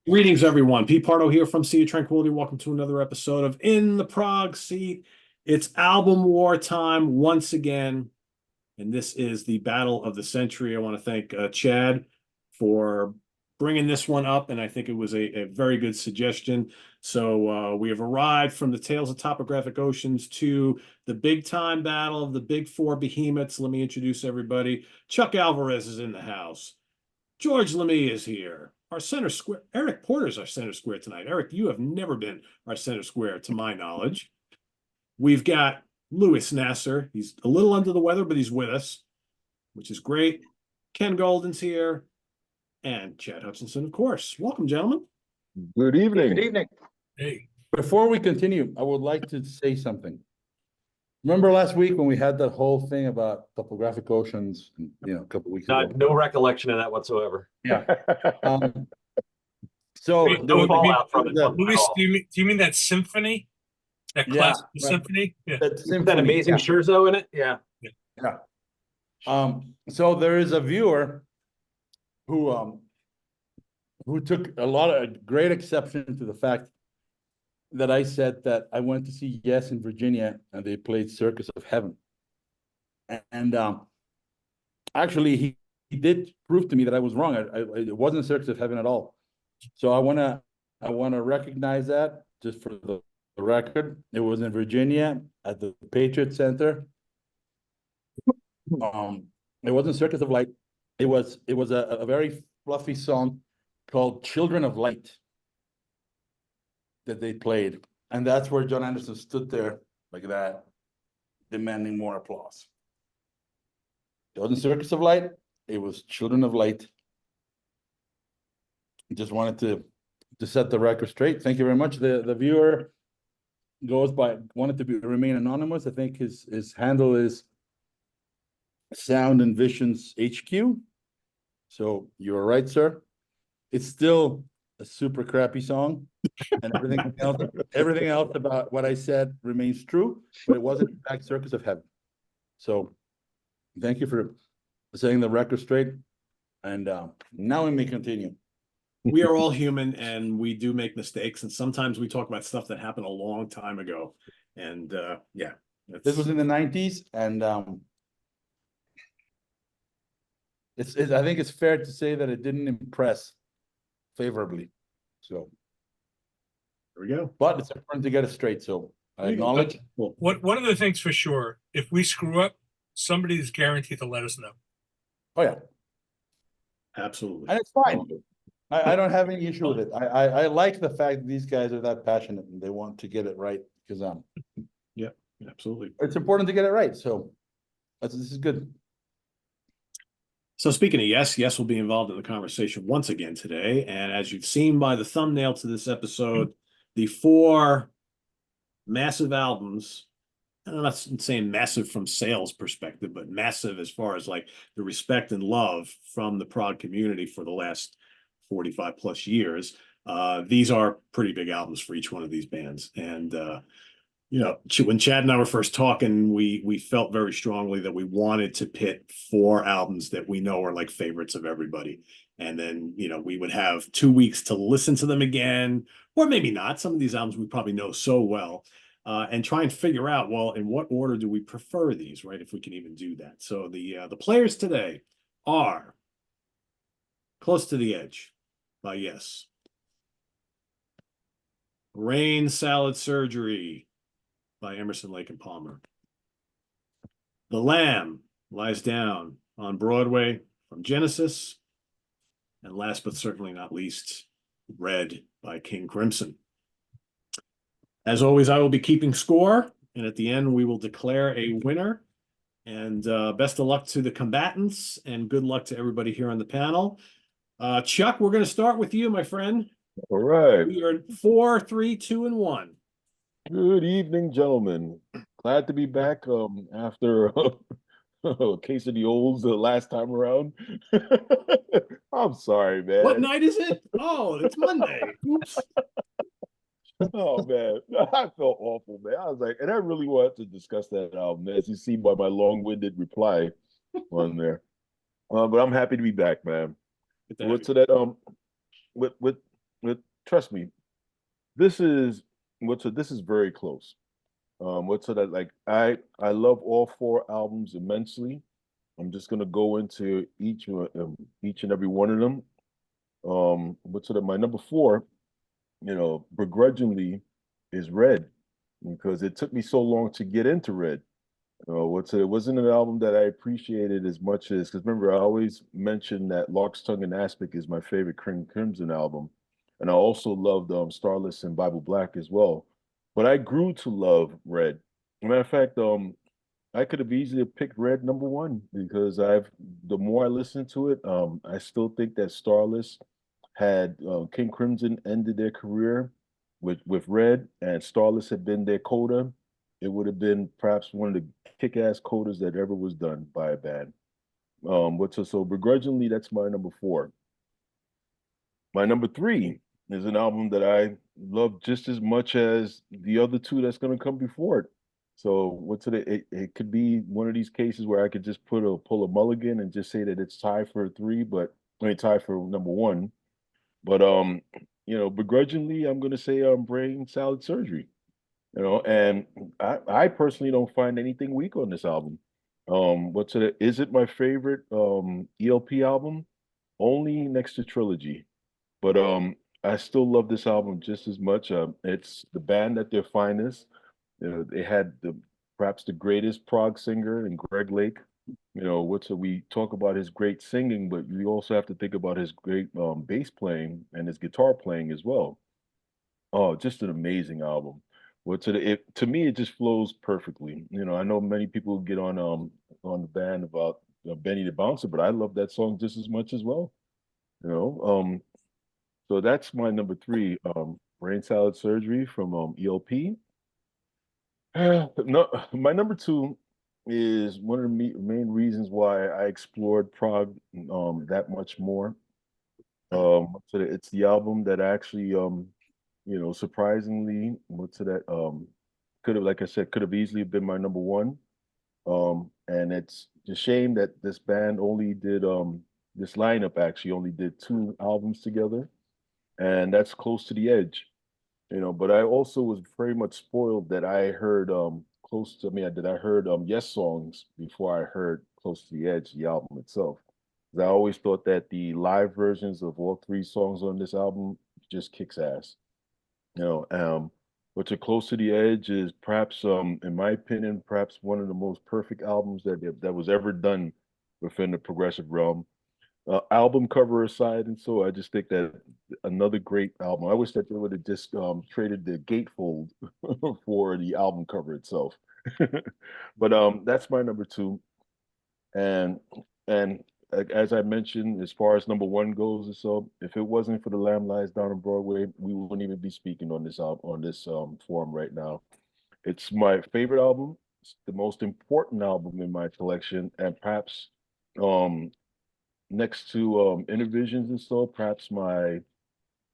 Greetings, everyone. Pete Pardo here from Sea of Tranquility. Welcome to another episode of In the Prog Seat. It's album war time once again, and this is the battle of the century. I want to thank Chad for bringing this one up, and I think it was a very good suggestion. So we have arrived from the Tales of Topographic Oceans to the big time battle of the big four behemoths. Let me introduce everybody. Chuck Alvarez is in the house. George Lemay is here. Our center square, Eric Porter's our center square tonight. Eric, you have never been our center square, to my knowledge. We've got Louis Nasser. He's a little under the weather, but he's with us, which is great. Ken Golden's here, and Chad Hutchinson, of course. Welcome, gentlemen. Good evening. Good evening. Hey. Before we continue, I would like to say something. Remember last week when we had that whole thing about topographic oceans, a couple of weeks ago? No recollection of that whatsoever. Yeah. So Wait, there was fallout from it. Louis, do you mean that symphony? That Yeah, classical right. symphony? Yeah. that That symphony, amazing yeah. Scherzo in it? Yeah. So there is a viewer who took a lot of great exception to the fact that I said that I went to see Yes in Virginia and they played Circus of Heaven. And actually he did prove to me that I was wrong. It wasn't Circus of Heaven at all. So I wanna recognize that just for the record. It was in Virginia at the Patriot Center. It wasn't Circus of Light. It was a very fluffy song called Children of Light that they played. And that's where John Anderson stood there like that, demanding more applause. It wasn't Circus of Light, it was Children of Light. Just wanted to set the record straight. Thank you very much. The viewer wanted to remain anonymous. I think his handle is Sound and Visions HQ. So you're right, sir. It's still a super crappy song, and everything else about what I said remains true, but it wasn't in fact Circus of Heaven. So thank you for setting the record straight. And now we may continue. We are all human, and we do make mistakes, and sometimes we talk about stuff that happened a long time ago. And This was in the 90s, and I think it's fair to say that it didn't impress favorably. So there we go. but it's important to get it straight. So I acknowledge. One of the things for sure, if we screw up, somebody is guaranteed to let us know. Oh yeah, Absolutely. and it's fine. I don't have any issue with it. I like the fact that these guys are that passionate and they want to get it right because Yeah, absolutely. it's important to get it right. So this is good. So speaking of Yes will be involved in the conversation once again today. And as you've seen by the thumbnail to this episode, the four massive albums, and I'm not saying massive from sales perspective, but massive as far as like the respect and love from the prog community for the last 45 plus years. These are pretty big albums for each one of these bands. And when Chad and I were first talking, we felt very strongly that we wanted to pit four albums that we know are like favorites of everybody. And then, we would have 2 weeks to listen to them again, or maybe not. Some of these albums we probably know so well, and try and figure out, well, in what order do we prefer these, right? If we can even do that. So the players today are Close to the Edge by Yes. Brain Salad Surgery by Emerson, Lake and Palmer. The Lamb Lies Down on Broadway from Genesis. And last but certainly not least, Red by King Crimson. As always, I will be keeping score, and at the end we will declare a winner. And best of luck to the combatants, and good luck to everybody here on the panel. Chuck, we're going to start with you, my friend. All right. We are 4, 3, 2, and 1. Good evening, gentlemen. Glad to be back after a case of the olds the last time around. I'm sorry, man. What night is it? Oh, it's Monday. Oops. Oh, man. I felt awful, man. I was like, and I really wanted to discuss that album, as you see by my long-winded reply on there. But I'm happy to be back, man. With to that with trust me, this is this is very close. What's it that like? I love all four albums immensely. I'm just gonna go into each and every one of them. What's it? My number four, begrudgingly, is Red, because it took me so long to get into Red. It wasn't an album that I appreciated as much as, because remember I always mentioned that Lark's Tongue and Aspic is my favorite Crimson album, and I also loved Starless and Bible Black as well. But I grew to love Red. Matter of fact, I could have easily picked Red number one, because the more I listen to it, I still think that Starless had King Crimson ended their career with Red, and Starless had been their coda, it would have been perhaps one of the kick-ass codas that ever was done by a band. So begrudgingly, that's my number four. My number three is an album that I love just as much as the other two that's going to come before it. So it could be one of these cases where I could just pull a mulligan and just say that it's tied for three, but I mean tied for number one. But begrudgingly, I'm gonna say Brain Salad Surgery. And I personally don't find anything weak on this album. Is it my favorite ELP album? Only next to Trilogy. But I still love this album just as much. It's the band at their finest. They had perhaps the greatest prog singer in Greg Lake. We talk about his great singing, but we also have to think about his great bass playing and his guitar playing as well. Oh, just an amazing album. To me, it just flows perfectly. I know many people get on the band about Benny the Bouncer, but I love that song just as much as well. You know, so that's my number three, Brain Salad Surgery from ELP. No, my number two is one of the main reasons why I explored prog that much more. It's the album that actually surprisingly could have, like I said, could have easily been my number one. And it's a shame that this lineup actually only did two albums together, and that's Close to the Edge. But I also was very much spoiled that I heard I heard Yes Songs before I heard Close to the Edge, the album itself. 'Cause I always thought that the live versions of all three songs on this album just kicks ass. You know, but to Close to the Edge is perhaps, in my opinion, perhaps one of the most perfect albums that was ever done within the progressive realm. Album cover aside, and so I just think that another great album. I wish that they would have just traded the gatefold for the album cover itself. But that's my number two. And as I mentioned, as far as number one goes, or so, if it wasn't for The Lamb Lies Down on Broadway, we wouldn't even be speaking on this forum right now. It's my favorite album. It's the most important album in my collection, and perhaps um next to Intervisions and so, perhaps my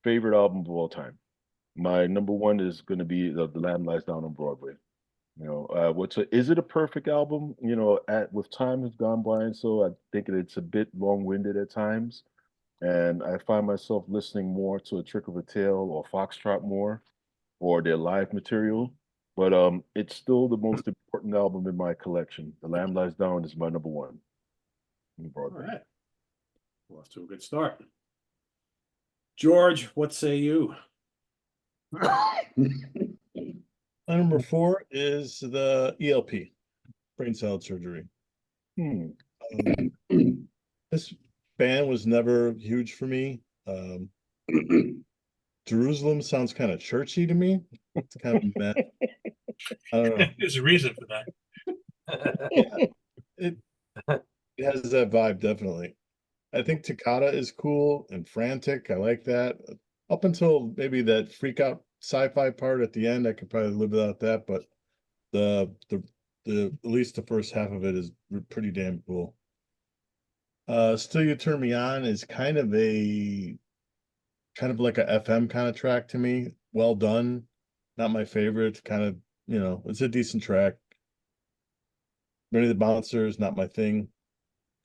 favorite album of all time. My number one is going to be the Lamb Lies Down on Broadway. Is it a perfect album? With time has gone by, and so I think it's a bit long-winded at times, and I find myself listening more to A Trick of a Tale or Foxtrot more, or their live material. But it's still the most important album in my collection. The Lamb Lies Down is my number one on All Broadway. right. Well, off to a good start. George, what say you? My number four is the ELP, Brain Salad Surgery. Hmm. This band was never huge for me. Jerusalem sounds kind of churchy to me. It's kind of meh. I don't know. There's a reason for that. It has that vibe, definitely. I think Toccata is cool and frantic. I like that. Up until maybe that freak out sci-fi part at the end, I could probably live without that, but the at least the first half of it is pretty damn cool. Still You Turn Me On is kind of like a FM kind of track to me. Well done. Not my favorite. Kind of, it's a decent track. Benny the Bouncer is not my thing.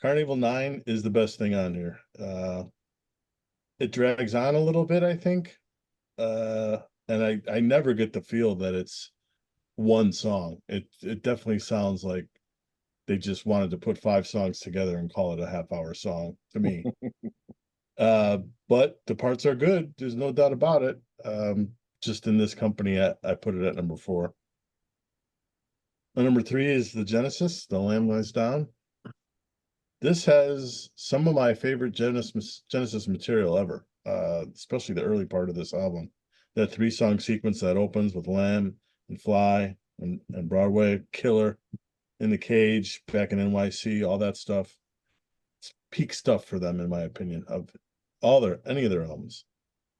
Carnival 9 is the best thing on here. it drags on a little bit, I think. And I never get the feel that it's one song. It definitely sounds like they just wanted to put 5 songs together and call it a half-hour song to me. But the parts are good. There's no doubt about it. Just in this company, I put it at number 4. My number 3 is the Genesis, The Lamb Lies Down. This has some of my favorite Genesis material ever, especially the early part of this album. That 3-song sequence that opens with Lamb and Fly and Broadway, killer, In the Cage, back in NYC, all that stuff. It's peak stuff for them, in my opinion, of any of their albums.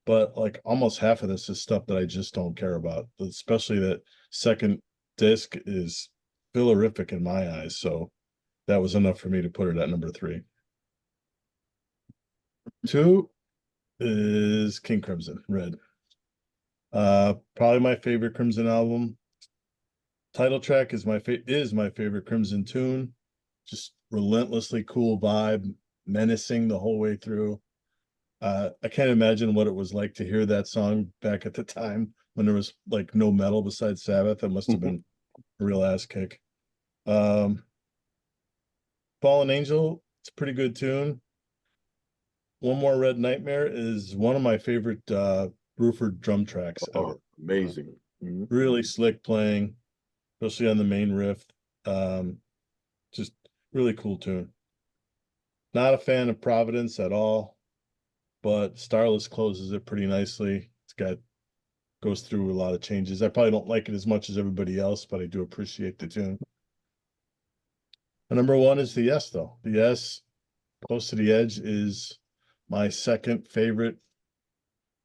But like almost half of this is stuff that I just don't care about. Especially that second disc is fillerific in my eyes. So that was enough for me to put it at number 3. 2 is King Crimson, Red. Probably my favorite Crimson album. Title track is my favorite Crimson tune. Just relentlessly cool vibe, menacing the whole way through. I can't imagine what it was like to hear that song back at the time when there was like no metal besides Sabbath. That must have been a real ass kick. Fallen Angel, it's a pretty good tune. One More Red Nightmare is one of my favorite Bruford drum tracks ever. Amazing. Really slick playing, especially on the main riff. Just really cool tune. Not a fan of Providence at all, but Starless closes it pretty nicely. Goes through a lot of changes. I probably don't like it as much as everybody else, but I do appreciate the tune. And number 1 is the Yes, though. The Yes, Close to the Edge, is my second favorite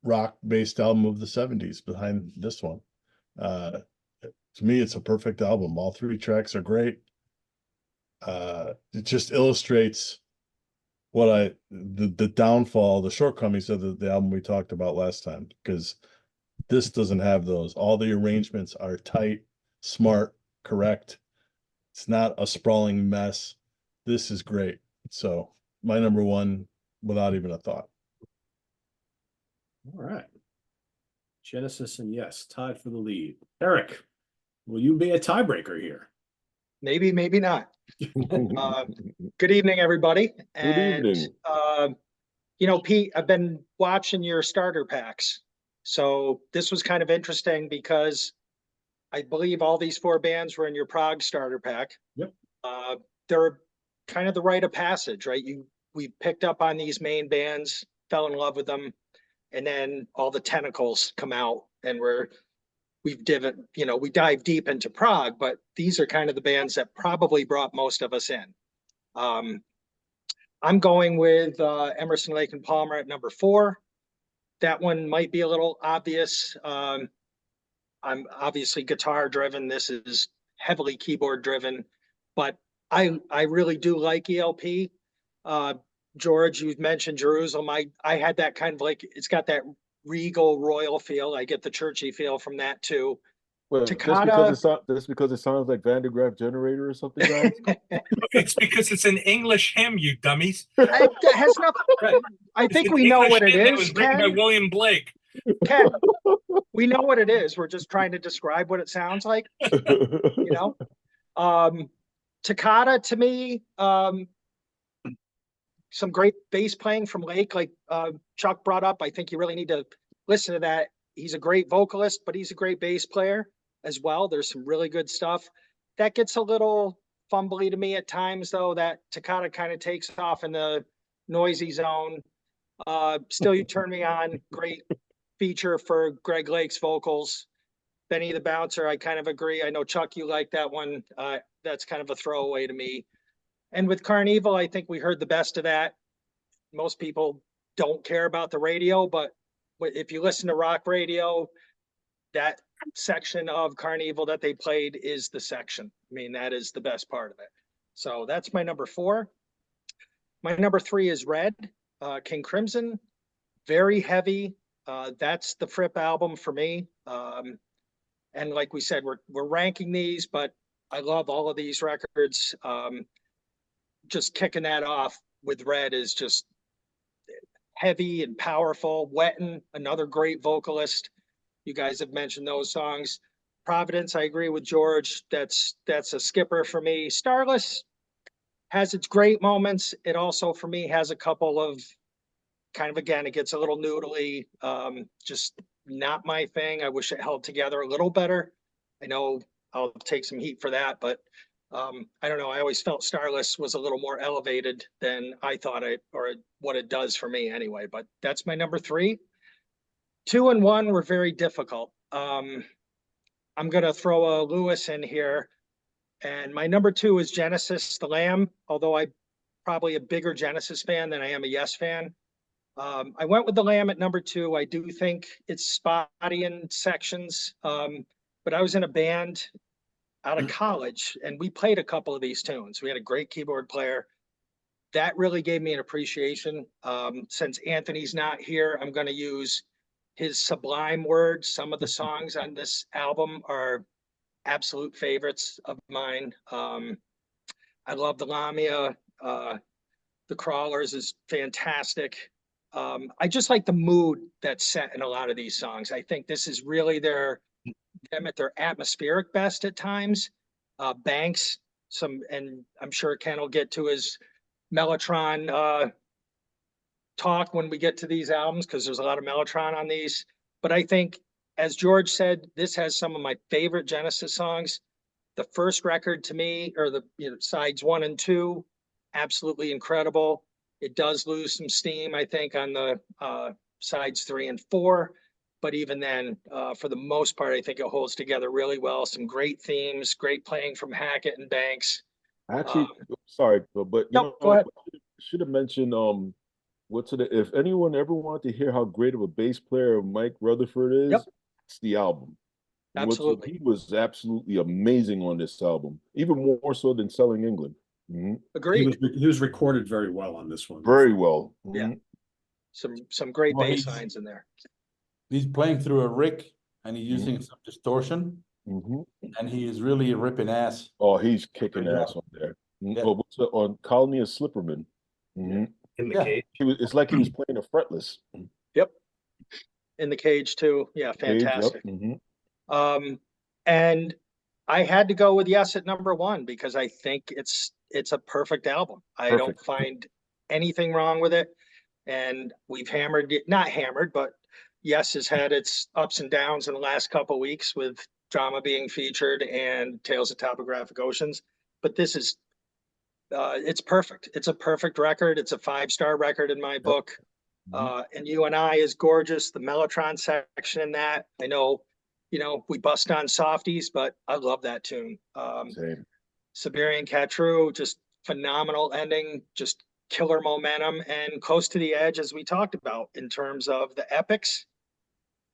rock-based album of the 70s behind this one. To me, it's a perfect album. All 3 tracks are great. It just illustrates the downfall, the shortcomings of the album we talked about last time, because this doesn't have those. All the arrangements are tight, smart, correct. It's not a sprawling mess. This is great. So my number 1, without even a thought. All right. Genesis and Yes, tied for the lead. Eric, will you be a tiebreaker here? Maybe, maybe not. Good evening, everybody. Good evening. You know, Pete, I've been watching your starter packs. So this was kind of interesting because I believe all these 4 bands were in your Prog starter pack. Yep. They're kind of the rite of passage, right? We picked up on these main bands, fell in love with them, and then all the tentacles come out and we dive deep into Prog, but these are kind of the bands that probably brought most of us in. I'm going with Emerson, Lake and Palmer at number 4. That one might be a little obvious. I'm obviously guitar driven. This is heavily keyboard driven, but I really do like ELP. George, you mentioned Jerusalem. I had that kind of like, it's got that regal royal feel. I get the churchy feel from that too. Well, Takata, just because it sounds like Van de Graaff Generator or something, guys. It's because it's an English hymn, you dummies. it has nothing. I It's think an we know English what it hymn that is, was written by Ken. William Blake. Ken, we know what it is. We're just trying to describe what it sounds like. You know, Takata to me, some great bass playing from Lake, like Chuck brought up. I think you really need to listen to that. He's a great vocalist, but he's a great bass player as well. There's some really good stuff. That gets a little fumbly to me at times, though. That Takata kind of takes off in the noisy zone. Still, You Turn Me On, great feature for Greg Lake's vocals. Benny the Bouncer, I kind of agree. I know, Chuck, you like that one. That's kind of a throwaway to me. And with Carnival, I think we heard the best of that. Most people don't care about the radio, but if you listen to rock radio, that section of Carnival that they played is the section. I mean, that is the best part of it. So that's my number 4. My number 3 is Red, King Crimson. Very heavy. That's the Fripp album for me. And like we said, we're ranking these, but I love all of these records. Just kicking that off with Red is just heavy and powerful. Wettin', another great vocalist. You guys have mentioned those songs. Providence, I agree with George. That's a skipper for me. Starless has its great moments. It also, for me, has a couple of kind of, again, it gets a little noodly. Just not my thing. I wish it held together a little better. I know I'll take some heat for that, but I don't know. I always felt Starless was a little more elevated than I thought what it does for me anyway. But that's my number 3. 2 and 1 were very difficult. I'm gonna throw a Lewis in here, and my number 2 is Genesis, The Lamb. Although I'm probably a bigger Genesis fan than I am a Yes fan. I went with The Lamb at number 2. I do think it's spotty in sections, but I was in a band out of college, and we played a couple of these tunes. We had a great keyboard player. That really gave me an appreciation. Since Anthony's not here, I'm going to use his sublime words. Some of the songs on this album are absolute favorites of mine. I love the Lamia. The Crawlers is fantastic. I just like the mood that's set in a lot of these songs. I think this is really them at their atmospheric best at times. Banks, and I'm sure Ken will get to his Mellotron talk when we get to these albums, because there's a lot of Mellotron on these. But I think, as George said, this has some of my favorite Genesis songs. The first record to me, or the sides 1 and 2, absolutely incredible. It does lose some steam, I think, on the sides 3 and 4. But even then, for the most part, I think it holds together really well. Some great themes, great playing from Hackett and Banks. Actually, sorry, but No, go ahead. Should have mentioned if anyone ever wanted to hear how great of a bass player Mike Rutherford is, Yep. it's the album. Absolutely. He was absolutely amazing on this album, even more so than Selling England. Agreed. He was recorded very well on this one. Very well. Yeah. Some great Well, bass lines in there. He's playing through a rick and he's using some distortion, and he is really ripping ass. Oh, he's kicking Good ass job. on there. Yeah. Oh, on Colony of Slipperman. In the Yeah. cage. It's like he was playing a fretless. Yep. In the Cage too. Yeah, fantastic. And I had to go with Yes at number 1 because I think it's a perfect album. I don't find anything wrong with it. And we've not hammered, but Yes has had its ups and downs in the last couple of weeks with Drama being featured and Tales of Topographic Oceans. But this is, it's perfect. It's a perfect record. It's a 5-star record in my book. And You and I is gorgeous. The Mellotron section in that, I know, we bust on softies, but I love that tune. Same. Siberian Catru, just phenomenal ending, just killer momentum, and Close to the Edge, as we talked about, in terms of the epics.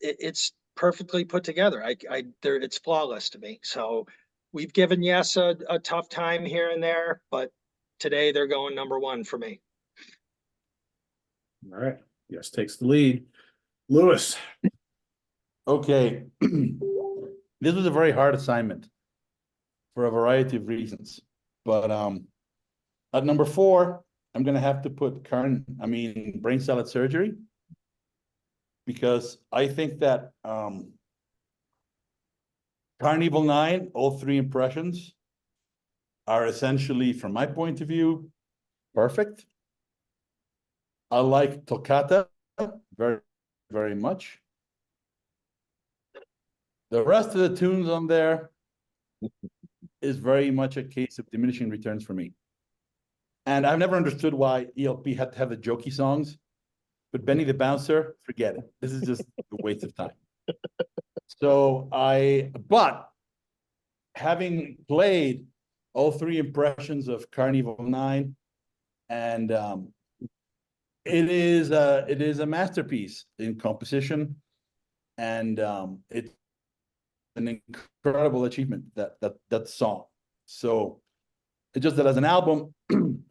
It's perfectly put together. It's flawless to me. So we've given Yes a tough time here and there, but today they're going number 1 for me. All right. Yes takes the lead. Lewis. Okay. This was a very hard assignment for a variety of reasons. But at number 4, I'm gonna have to put Brain Salad Surgery, because I think that Carnival 9, all 3 impressions are essentially, from my point of view, perfect. I like Toccata very, very much. The rest of the tunes on there is very much a case of diminishing returns for me. And I've never understood why ELP had to have the jokey songs, but Benny the Bouncer, forget it. This is just a waste of time. But having played all 3 impressions of Carnival 9, and it is a masterpiece in composition, and it's an incredible achievement, that song. So it's just that as an album,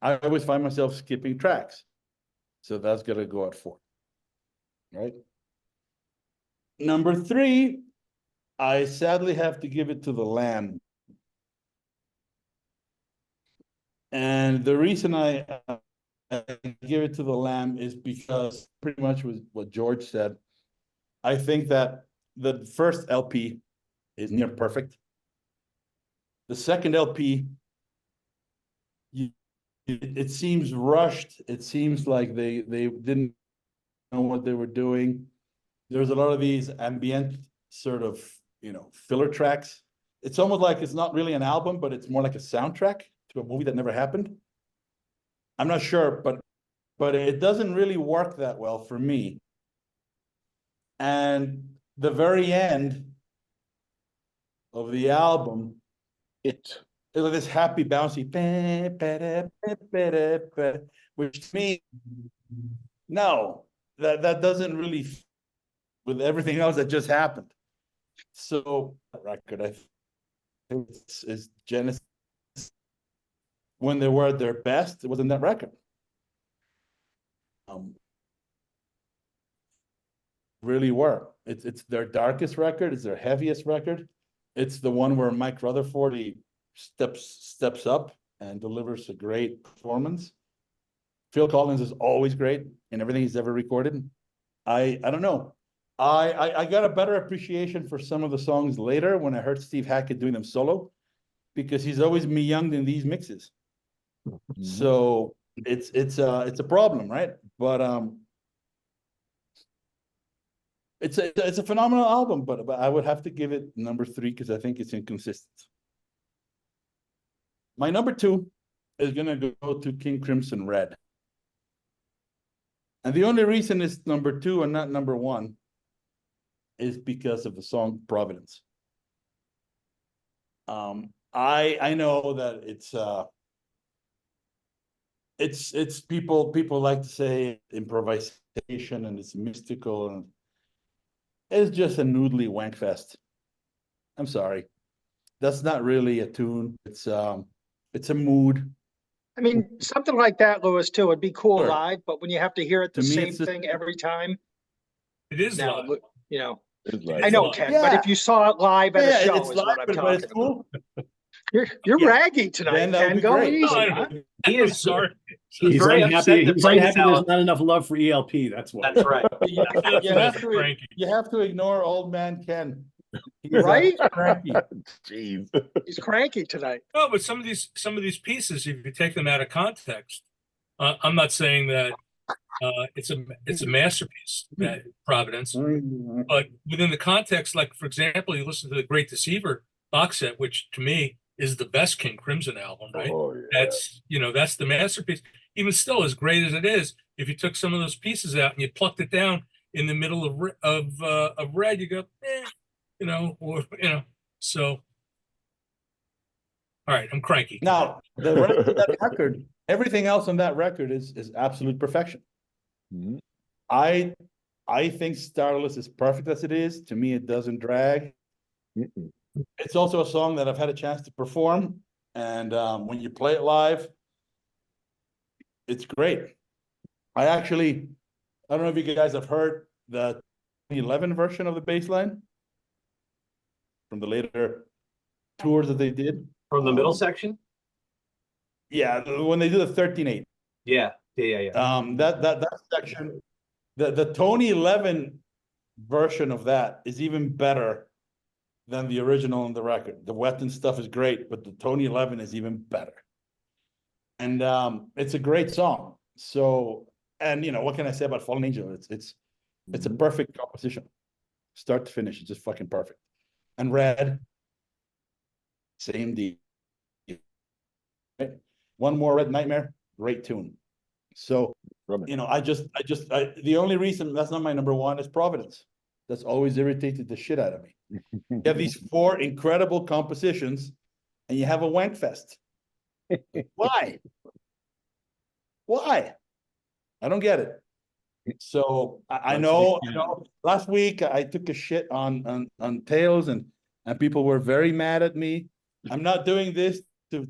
I always find myself skipping tracks. So that's gonna go at 4. Right? Number 3, I sadly have to give it to The Lamb. And the reason I and give it to the Lamb is because pretty much was what George said. I think that the first LP is near perfect. The second LP, it seems rushed. It seems like they didn't know what they were doing. There's a lot of these ambient sort of, filler tracks. It's almost like it's not really an album, but it's more like a soundtrack to a movie that never happened. I'm not sure, but it doesn't really work that well for me. And the very end of the album, it's like this happy, bouncy, which to me, no, that doesn't really fit with everything else that just happened. So record, I think is Genesis when they were at their best. It was in that record. Really were. It's their darkest record. It's their heaviest record. It's the one where Mike Rutherford he steps up and delivers a great performance. Phil Collins is always great in everything he's ever recorded. I don't know. I got a better appreciation for some of the songs later when I heard Steve Hackett doing them solo, because he's always me-younged in these mixes. So it's a problem, right? But it's a phenomenal album, but I would have to give it number 3 because I think it's inconsistent. My number 2 is gonna go to King Crimson Red. And the only reason it's number 2 and not number 1 is because of the song Providence. I know that it's people like to say improvisation and it's mystical, and it's just a noodly wank fest. I'm sorry. That's not really a tune. It's a mood. I mean, something like that, Louis, too, would be cool Sure. live, but when you have to hear it the To me, same it's just- thing every time, It is now, live. you know, It's It like, I know, live. Ken, Yeah. but if you saw it live at a Yeah, show it's is live, what I'm but talking it's about. cool. You're Yeah. raggy tonight, Then that would Ken. be Go great. easy, No, I huh? know. He I'm is sorry. He's very upset unhappy. that He's Brain unhappy there's Salad- not enough love for ELP. That's why. That's right. You That's have to cranky. you have to ignore old man Ken. He's Right? cranky. jeez. He's cranky tonight. No, but some of these pieces, if you take them out of context, I'm not saying that it's a masterpiece, that Providence, but within the context, like for example, you listen to the Great Deceiver box set, which to me is the best King Crimson album, right? Oh, yeah. That's the masterpiece. Even still, as great as it is, if you took some of those pieces out and you plucked it down in the middle of Red, you go, so. All right, I'm cranky. Now, the rest of that record, everything else on that record is absolute perfection. Mhm. I think Starless is perfect as it is. To me, it doesn't drag. Mm-mm. It's also a song that I've had a chance to perform, and when you play it live, it's great. I don't know if you guys have heard the 2011 version of the bass line from the later tours that they did. From the middle section? Yeah, when they do the 13/8. Yeah. That section, the Tony 11 version of that is even better than the original on the record. The Wetton stuff is great, but the Tony 11 is even better. And it's a great song. So, and what can I say about Fallen Angel? It's a perfect composition, start to finish. It's just fucking perfect. And Red, same deal. Right? One More Red Nightmare, great tune. So, the only reason that's not my number 1 is Providence. That's always irritated the shit out of me. You have these 4 incredible compositions and you have a wank fest. Why? Why? I don't get it. So I know last week I took a shit on Tails and people were very mad at me. I'm not doing this to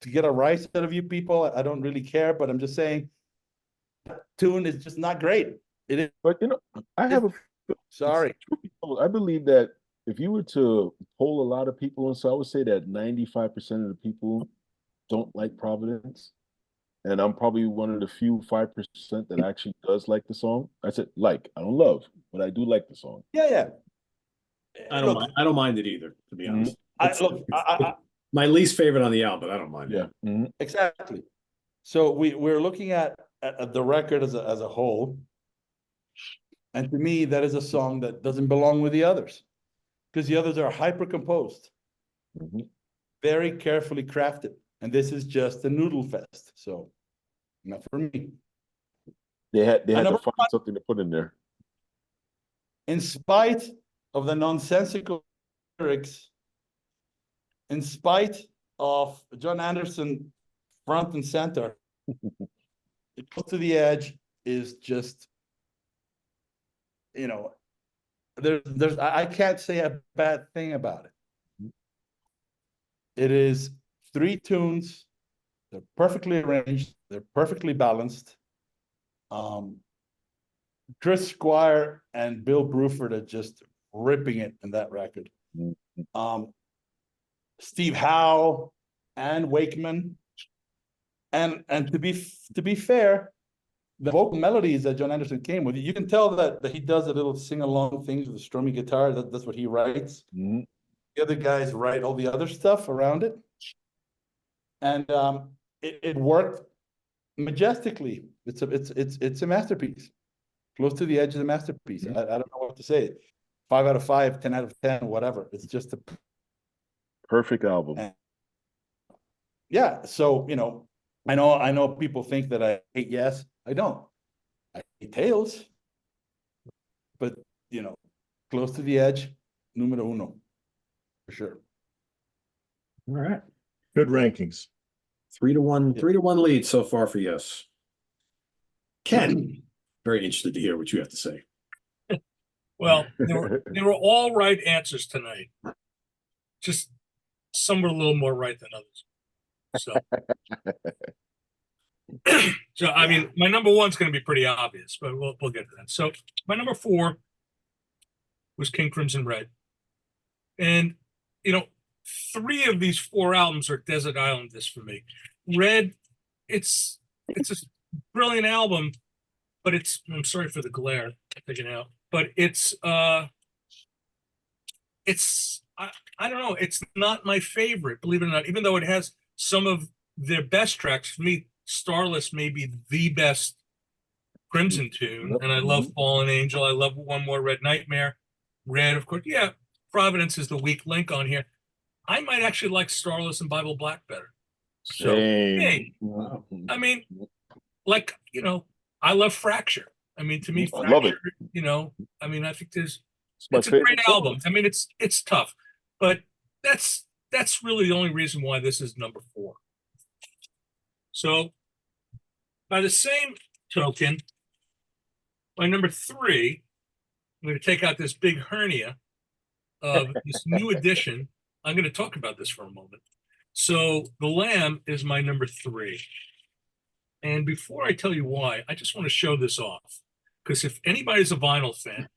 get a rise out of you people. I don't really care, but I'm just saying that tune is just not great. It is. But I have Sorry. I believe that if you were to poll a lot of people, and so I would say that 95% of the people don't like Providence. and I'm probably one of the few 5% that actually does like the song. I said like, I don't love, but I do like the song. Yeah. I don't mind. I don't mind it either, to be honest. My least favorite on the album, but I don't mind it. Yeah. Exactly. So we're looking at the record as a whole, and to me, that is a song that doesn't belong with the others, because the others are hyper composed, very carefully crafted, and this is just a noodle fest. So, not for me. They had to find something to put in there. In spite of the nonsensical lyrics, in spite of John Anderson front and center, It Goes to the Edge is just, I can't say a bad thing about it. It is 3 tunes. They're perfectly arranged. They're perfectly balanced. Chris Squire and Bill Bruford are just ripping it in that record. Steve Howe and Wakeman, and to be fair, the vocal melodies that John Anderson came with, you can tell that he does a little sing-along things with the strumming guitar. That's what he writes. The other guys write all the other stuff around it, and it worked majestically. It's a masterpiece. Close to the Edge is a masterpiece. I don't know what to say. 5 out of 5, 10 out of 10, whatever. It's just a perfect album. Yeah. So, I know people think that I hate Yes. I don't. I hate Tails. But, Close to the Edge, numero uno, for sure. All right. Good rankings. 3-1, 3-1 lead so far for Yes. Ken, very interested to hear what you have to say. Well, they were all right answers tonight. Just some were a little more right than others. So, I mean, my number 1's going to be pretty obvious, but we'll get to that. So my number 4 was King Crimson Red. And, 3 of these 4 albums are Desert Island discs for me. Red, it's a brilliant album, but I'm sorry for the glare, taking out, but I don't know, it's not my favorite, believe it or not, even though it has some of their best tracks. For me, Starless may be the best Crimson tune, and I love Fallen Angel. I love One More Red Nightmare. Red, of course, yeah, Providence is the weak link on here. I might actually like Starless and Bible Black better. So, hey, I mean, like, I love Fracture. I mean, to me, Fracture, I love it. I mean, I think it's a great album. I mean, it's tough, but that's really the only reason why this is number 4. So, by the same token, my number 3, I'm going to take out this big hernia of this new edition. I'm going to talk about this for a moment. So, The Lamb is my number 3. And before I tell you why, I just want to show this off. Because if anybody's a vinyl fan,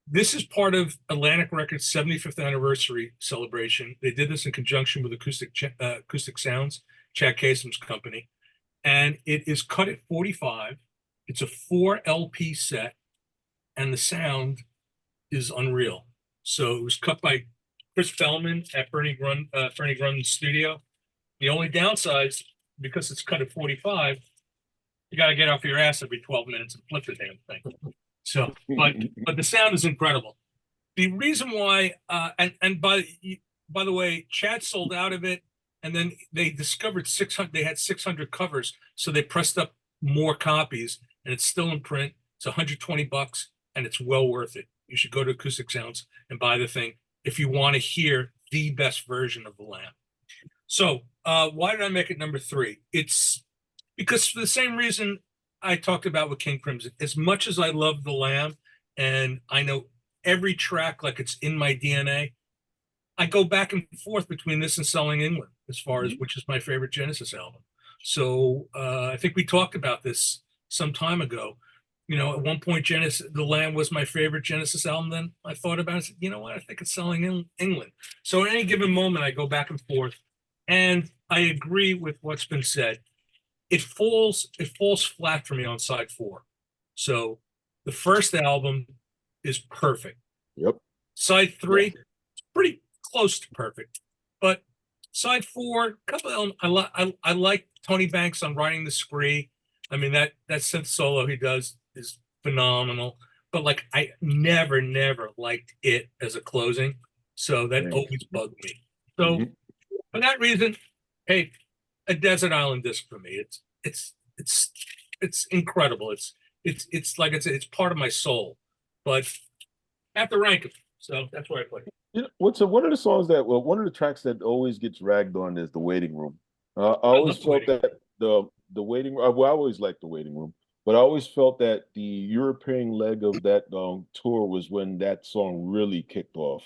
this is part of Atlantic Records' 75th anniversary celebration. They did this in conjunction with Acoustic Sounds, Chad Kasem's company. And it is cut at 45. It's a 4 LP set, and the sound is unreal. So it was cut by Chris Fellman at Bernie Grund's studio. The only downside, because it's cut at 45, you got to get off your ass every 12 minutes and flip the damn thing. So, but the sound is incredible. The reason why, and by the way, Chad sold out of it, and then they discovered 600. They had 600 covers, so they pressed up more copies, and it's still in print. It's $120, and it's well worth it. You should go to Acoustic Sounds and buy the thing if you want to hear the best version of The Lamb. So, why did I make it number 3? It's because for the same reason I talked about with King Crimson. As much as I love The Lamb, and I know every track like it's in my DNA, I go back and forth between this and Selling England as far as which is my favorite Genesis album. So I think we talked about this some time ago. At one point, The Lamb was my favorite Genesis album. Then I thought about it. Said, you know what? I think it's Selling England. So at any given moment, I go back and forth, and I agree with what's been said. it falls flat for me on side 4. So the first album is perfect. Yep. Side 3, it's pretty close to perfect, but side 4, a couple of I like Tony Banks on Riding the Spree. I mean, that synth solo he does is phenomenal. But like, I never liked it as a closing, so that Right. always bugged me. So Mhm. for that reason, hey, a Desert Island disc for me. It's incredible. It's like it's part of my soul. But I have to rank it, so that's where I put it. You know, one of the songs that, well, one of the tracks that always gets ragged on is The Waiting Room. I always The felt Waiting that the waiting, well, I always liked The Waiting Room, but I always felt that the European leg of that tour was when that song really kicked off.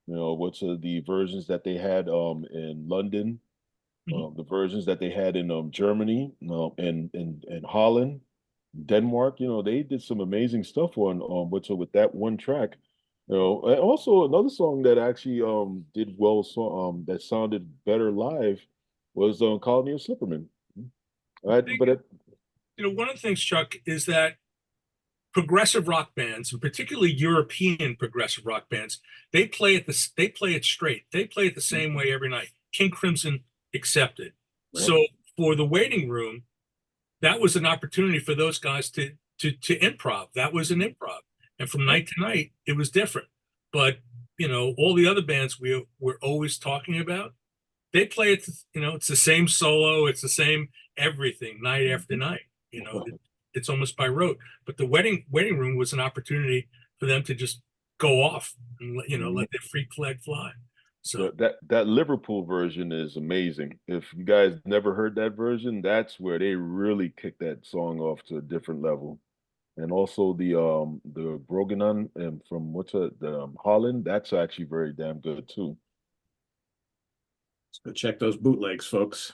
You know, what's the versions that they had in London, Mhm. the versions that they had in Germany, and Holland, Denmark. You know, they did some amazing stuff on with that one track. You know, and also another song that actually did well, so that sounded better live was Colony of Slipperman. But it, One of the things, Chuck, is that progressive rock bands, and particularly European progressive rock bands, they play it straight. They play it the same way every night. King Crimson accepted. Right. So for the Waiting Room, that was an opportunity for those guys to improv. That was an improv, and from night to night, it was different. But all the other bands we're always talking about, they play it. It's the same solo. It's the same everything night after night. It's almost by rote. But the waiting room was an opportunity for them to just go off and let their freak flag fly. So that Liverpool version is amazing. If you guys never heard that version, that's where they really kicked that song off to a different level. And also the Brogenon and from Holland, that's actually very damn good too. Let's go check those bootlegs, folks.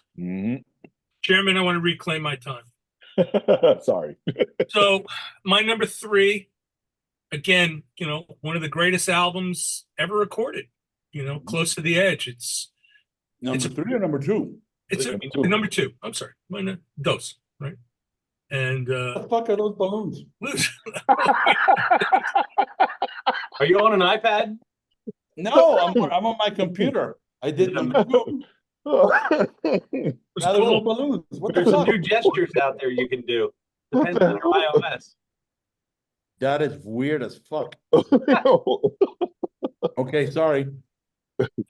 Chairman, I want to reclaim my time. Sorry. So my number 3, again, one of the greatest albums ever recorded. Close to the Edge. It's Number 3 or number 2? it's Number 2. number 2. I'm sorry, Dose, right? And What the fuck are those balloons? Are you on an iPad? No, I'm on my computer. I did number 2. Now they're little balloons. What the There's some fuck? new gestures out there you can do. Depends on your iOS. That is weird as fuck. Okay, sorry.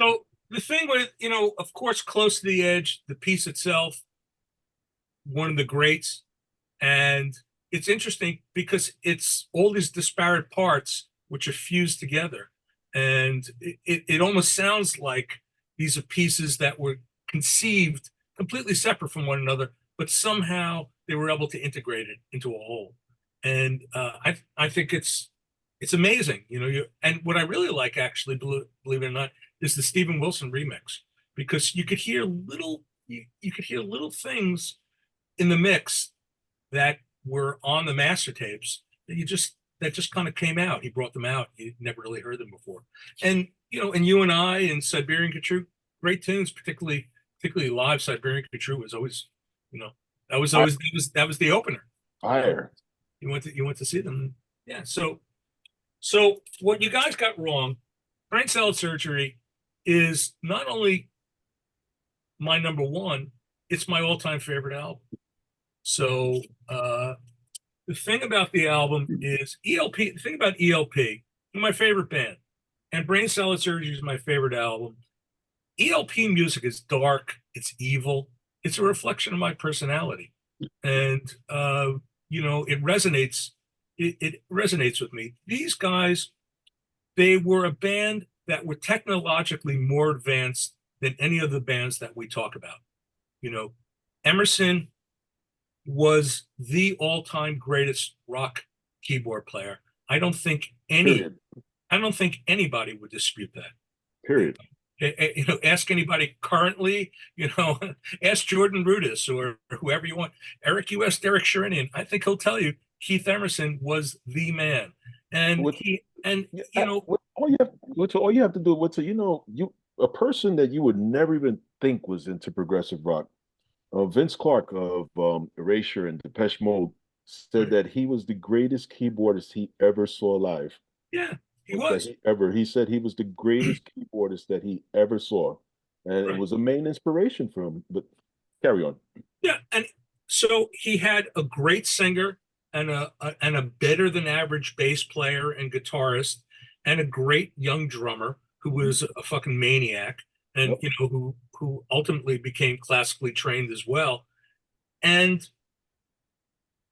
So the thing with, of course, Close to the Edge, the piece itself, one of the greats. And it's interesting because it's all these disparate parts which are fused together. And it almost sounds like these are pieces that were conceived completely separate from one another, but somehow they were able to integrate it into a whole. And I think it's amazing, and what I really like, actually, believe it or not, is the Steven Wilson remix, because you could hear little things in the mix that were on the master tapes that just kind of came out. He brought them out. You never really heard them before. And and You and I and Siberian Khatru, great tunes, particularly live. Siberian Khatru was always, that was the opener. Fire. You went to see them. Yeah. So what you guys got wrong, Brain Salad Surgery is not only my number 1, it's my all-time favorite album. So the thing about the album is ELP. The thing about ELP, my favorite band, and Brain Salad Surgery is my favorite album. ELP music is dark. It's evil. It's a reflection of my personality, and it resonates. It resonates with me. These guys, they were a band that were technologically more advanced than any of the bands that we talk about. Emerson was the all-time greatest rock keyboard player. I don't think anybody would dispute that. Period. Ask anybody currently, ask Jordan Rudess or whoever you want. Eric U.S., Derek Sherinian. I think he'll tell you Keith Emerson was the man. And all you have to do, a person that you would never even think was into progressive rock, Vince Clarke of Erasure and Depeche Mode said that he was the greatest keyboardist he ever saw live. Yeah, he That was. he said he was the greatest keyboardist that he ever saw, and it Right. was a main inspiration for him. But carry on. Yeah, and so he had a great singer and a better than average bass player and guitarist and a great young drummer who was a fucking maniac and Yep. you know who ultimately became classically trained as well. And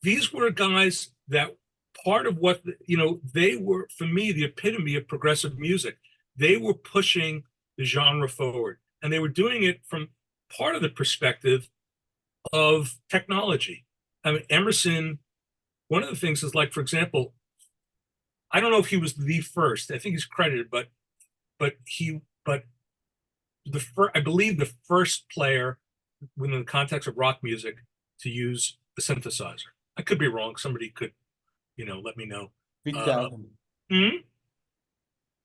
these were guys that part of what they were for me the epitome of progressive music. They were pushing the genre forward and they were doing it from part of the perspective of technology. I mean, Emerson, one of the things is like, for example, I don't know if he was the first. I think he's credited, but the first, I believe the first player within the context of rock music to use a synthesizer. I could be wrong. Somebody could, let me know. Pete Townsend.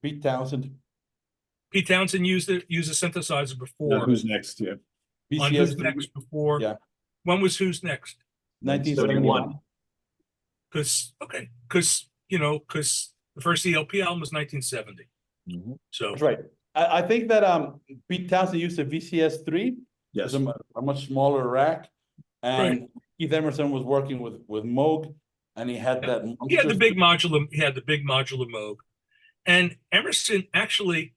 Pete Townsend. Pete Townsend used a synthesizer before. Who's next? Yeah. On BCS Who's Next before. Yeah. When was Who's Next? 1971. Because the first ELP album was 1970. Mm-hmm. So That's right. I think that Pete Townsend used a VCS3. Yes. It's a much smaller rack. And Right. Keith Emerson was working with Moog, and he had that he had the monster- big modular. He had the big modular Moog, and Emerson actually.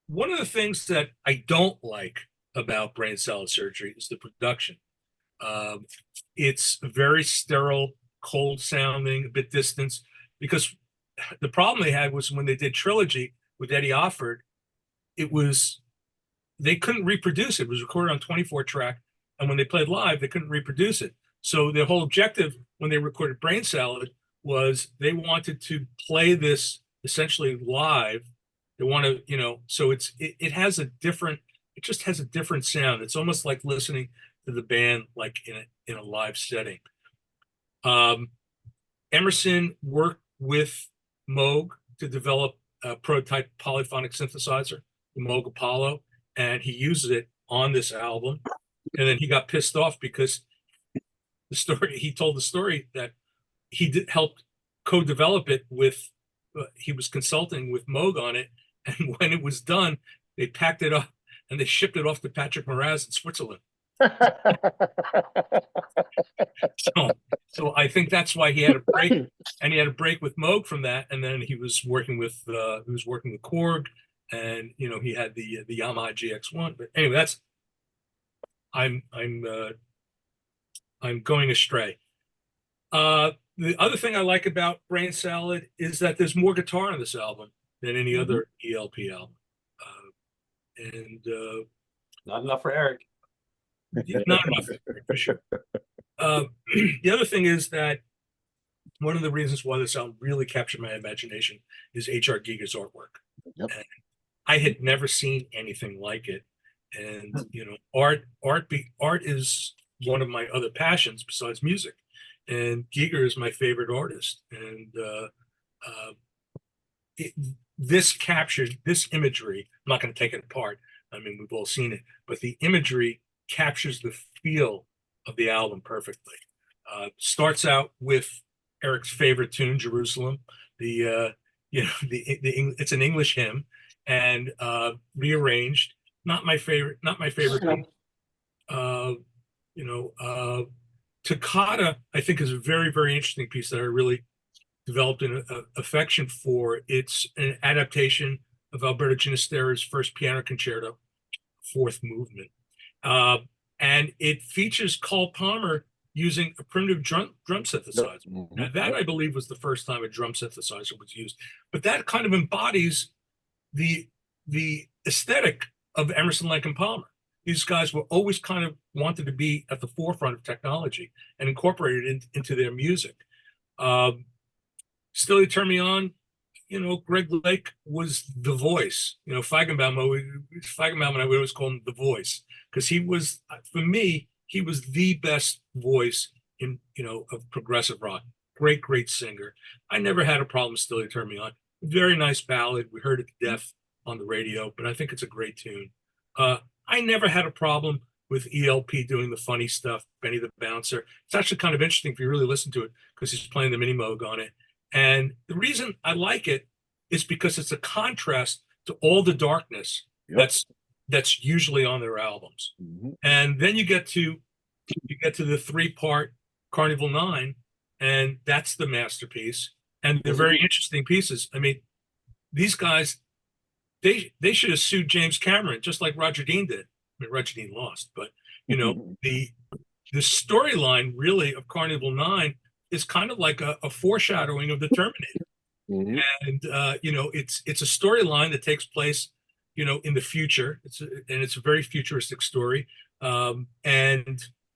One of the things that I don't like about Brain Salad Surgery is the production. It's very sterile, cold sounding, a bit distant. Because the problem they had was when they did Trilogy with Eddie Offord, they couldn't reproduce it. It was recorded on 24 track, and when they played live, they couldn't reproduce it. So their whole objective when they recorded Brain Salad was they wanted to play this essentially live. They want to, so it just has a different sound. It's almost like listening to the band like in a live setting. Emerson worked with Moog to develop a prototype polyphonic synthesizer, the Moog Apollo, and he uses it on this album. And then he got pissed off because he told the story that he helped co-develop it with, he was consulting with Moog on it. And when it was done, they packed it up and they shipped it off to Patrick Moraz in Switzerland. So I think that's why he had a break, and he had a break with Moog from that. And then he was working with Korg, and he had the Yamaha GX1. But anyway, I'm going astray. The other thing I like about Brain Salad is that there's more guitar on this album than any other ELP album. Not enough for Eric. Not enough, for sure. The other thing is that one of the reasons why this album really captured my imagination is H.R. Giger's artwork. Yep. And I had never seen anything like it. And art is one of my other passions besides music. And Giger is my favorite artist. And this captured this imagery. I'm not going to take it apart. I mean, we've all seen it, but the imagery captures the feel of the album perfectly. Starts out with Eric's favorite tune, Jerusalem. It's an English hymn and rearranged. Not my favorite. Toccata, I think, is a very, very interesting piece that I really developed an affection for. It's an adaptation of Alberto Ginastera's first piano concerto, fourth movement. And it features Cole Palmer using a primitive drum synthesizer. Now, that I believe was the first time a drum synthesizer was used. But that kind of embodies the aesthetic of Emerson, Lake and Palmer. These guys were always kind of wanted to be at the forefront of technology and incorporate it into their music. Still, You Turn Me On, Greg Lake was the voice. Feigenbaum and I would always call him the voice because he was, for me, he was the best voice of progressive rock. Great, great singer. I never had a problem with Still You Turn Me On. Very nice ballad. We heard it to death on the radio, but I think it's a great tune. I never had a problem with ELP doing the funny stuff, Benny the Bouncer. It's actually kind of interesting if you really listen to it because he's playing the mini moog on it. And the reason I like it is because it's a contrast to all the darkness that's usually on their albums. And then you get to the 3-part Carnival 9, and that's the masterpiece. And they're very interesting pieces. I mean, these guys, they should have sued James Cameron just like Roger Dean did. I mean, Roger Dean lost, but you know, the storyline really of Carnival 9 is kind of like a foreshadowing of the Terminator. And you know, it's a storyline that takes place, you know, in the future. It's a very futuristic story. And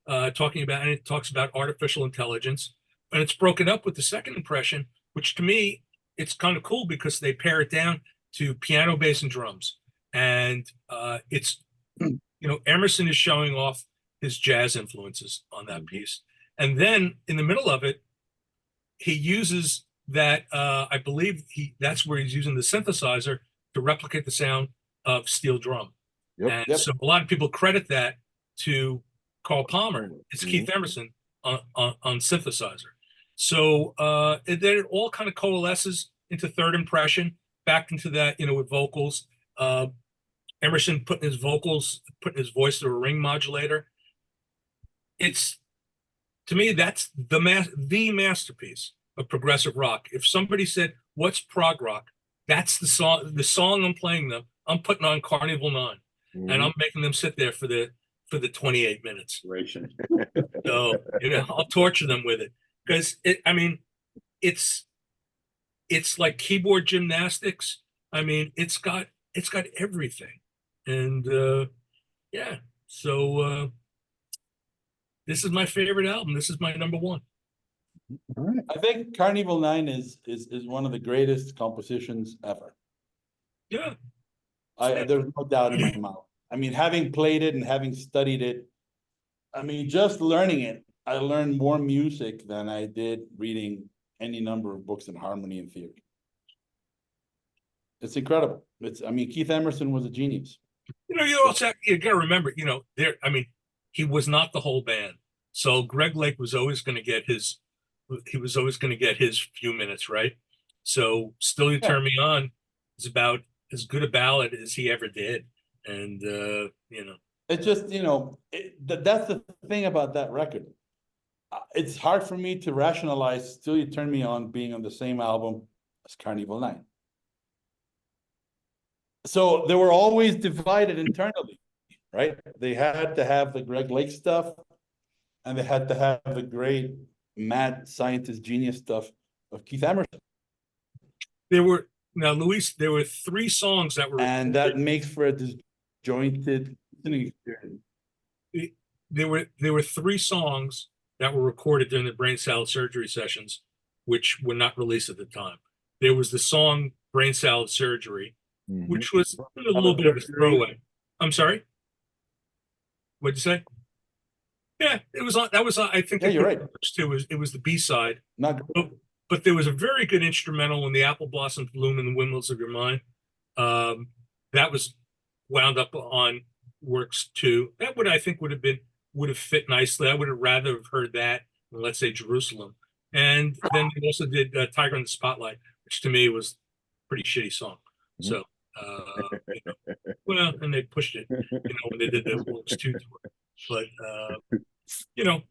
it talks about artificial intelligence, and it's broken up with the second impression, which to me, it's kind of cool because they pare it down to piano, bass, and drums. And it's, you know, Emerson is showing off his jazz influences on that piece. And then in the middle of it, he uses that, I believe that's where he's using the synthesizer to replicate the sound of steel drum. So a lot of people credit that to Carl Palmer. It's Keith Emerson on synthesizer. So then it all kind of coalesces into third impression, back into that, you know, with vocals. Emerson putting his voice through a ring modulator. It's, to me, that's the masterpiece of progressive rock. If somebody said, "What's prog rock?" That's the song. The song I'm playing them, I'm putting on Carnival 9, and I'm making them sit there for the 28 minutes. So, you know, I'll torture them with it because I mean, it's like keyboard gymnastics. I mean, it's got everything, and yeah. So this is my favorite album. This is my number one. All right. I think Carnival 9 is one of the greatest compositions ever. Yeah. There's no doubt in my mouth. I mean, having played it and having studied it, I mean, just learning it, I learned more music than I did reading any number of books in harmony and theory. It's incredible. I mean, Keith Emerson was a genius. You know, you got to remember, you know, he was not the whole band. So Greg Lake was always going to get his few minutes, right? So Still You Turn Me On is about as good a ballad as he ever did. And, you know. It's just, you know, that's the thing about that record. It's hard for me to rationalize Still You Turn Me On being on the same album as Carnival 9. So they were always divided internally, right? They had to have the Greg Lake stuff, and they had to have the great mad scientist genius stuff of Keith Emerson. There were 3 songs that were, and that makes for a disjointed listening experience. There were 3 songs that were recorded during the Brain Salad Surgery sessions, which were not released at the time. There was the song Brain Salad Surgery, which was a little bit of a throwaway. I'm sorry? What'd you say? Yeah, it was on. That was I think. Yeah, you're right. It was the B-side. Not but there was a very good instrumental when the apple blossoms bloom in the windmills of your mind. That was wound up on Works 2. That would have fit nicely. I would have rather have heard that than, let's say, Jerusalem. And then they also did Tiger in the Spotlight, which to me was a pretty shitty song. So, you know, well, and they pushed it, you know, when they did the Works 2 tour. But, you know,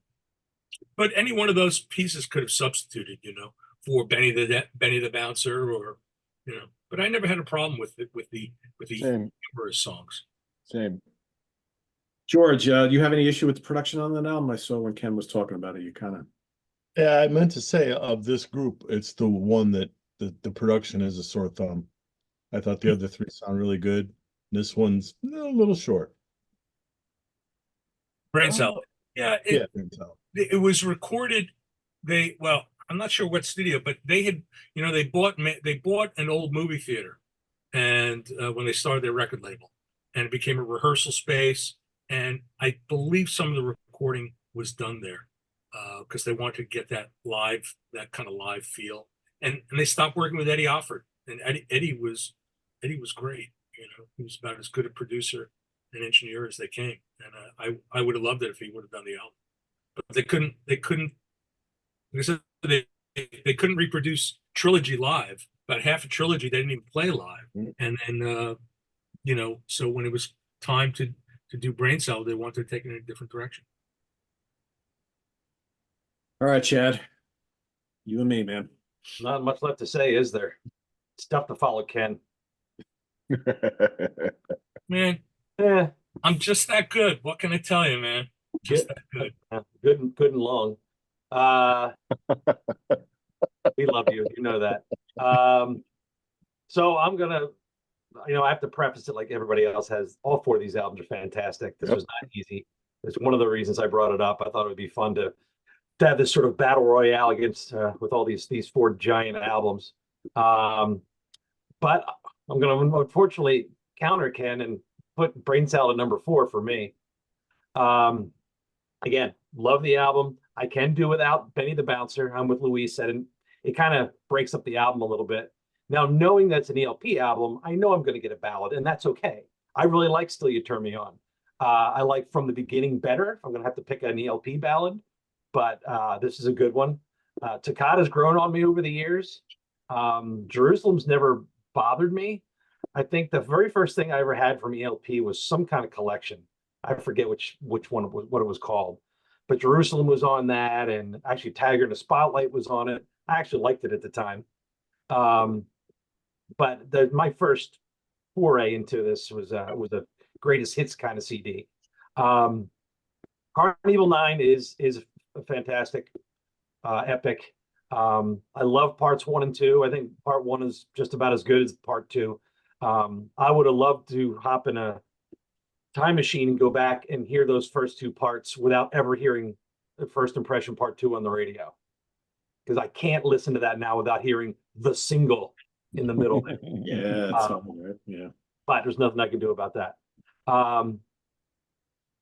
but any one of those pieces could have substituted, you know, for Benny the Bouncer, or, you know. But I never had a problem with the numerous songs. Same. George, do you have any issue with the production on that album? I saw when Ken was talking about it, you kind of. Yeah, I meant to say of this group, it's the one that the production is a sore thumb. I thought the other 3 sound really good. This one's a little short. Brain Salad. Yeah, it was recorded. I'm not sure what studio, but they had, you know, they bought an old movie theater, and when they started their record label, and it became a rehearsal space. And I believe some of the recording was done there because they wanted to get that kind of live feel. And they stopped working with Eddie Offord, and Eddie was great. You know, he was about as good a producer and engineer as they came. And I would have loved it if he would have done the album, but they couldn't. Because they couldn't reproduce Trilogy live. About half a Trilogy they didn't even play live. And then so when it was time to do Brain Salad, they wanted to take it in a different direction. All right, Chad. You and me, man. Not much left to say, is there? It's tough to follow Ken. Man, Eh, I'm just that good. What can I tell you, man? Just that good. good and long. We love you. You know that. So I'm gonna, I have to preface it like everybody else has. All four of these albums are fantastic. This was not easy. It's one of the reasons I brought it up. I thought it would be fun to have this sort of battle royale against with all these four giant albums. But I'm going to unfortunately counter Ken and put Brain Salad number 4 for me. Again, love the album. I can do without Benny the Bouncer. I'm with Luis, and it kind of breaks up the album a little bit. Now, knowing that's an ELP album, I know I'm going to get a ballad, and that's okay. I really like Still You Turn Me On. I like From the Beginning better. I'm going to have to pick an ELP ballad, but this is a good one. Toccata's grown on me over the years. Jerusalem's never bothered me. I think the very first thing I ever had from ELP was some kind of collection. I forget which one it was, what it was called, but Jerusalem was on that, and actually Tiger in the Spotlight was on it. I actually liked it at the time. But my first foray into this was a greatest hits kind of CD. Carnival 9 is a fantastic epic. I love parts 1 and 2. I think part 1 is just about as good as part 2. I would have loved to hop in a time machine and go back and hear those first 2 parts without ever hearing the First Impression part 2 on the radio, because I can't listen to that now without hearing the single in the middle. Yeah, it's right. Yeah. But there's nothing I can do about that.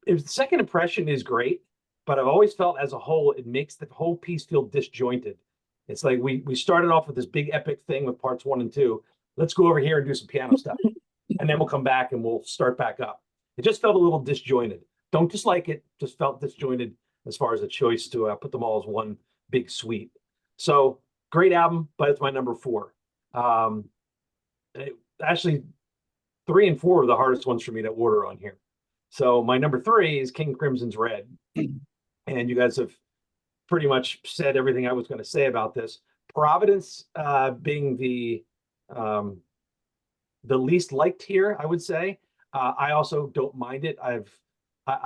The Second Impression is great, but I've always felt as a whole, it makes the whole piece feel disjointed. It's like we started off with this big epic thing with parts 1 and 2. Let's go over here and do some piano stuff. And then we'll come back and we'll start back up. It just felt a little disjointed. Don't dislike it, just felt disjointed as far as a choice to put them all as one big suite. So great album, but it's my number 4. Actually, 3 and 4 are the hardest ones for me to order on here. So my number 3 is King Crimson's Red. And you guys have pretty much said everything I was going to say about this. Providence being the least liked here, I would say. I also don't mind it. I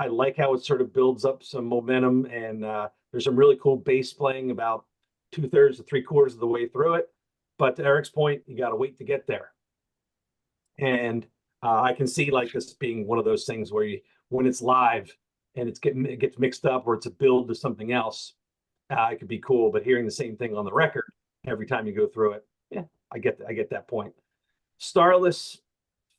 like how it sort of builds up some momentum, and there's some really cool bass playing about 2/3 to 3/4 of the way through it. But to Eric's point, you got to wait to get there. And I can see like this being one of those things where when it's live and it gets mixed up, or it's a build to something else, it could be cool. But hearing the same thing on the record every time you go through it, yeah, I get that point. Starless,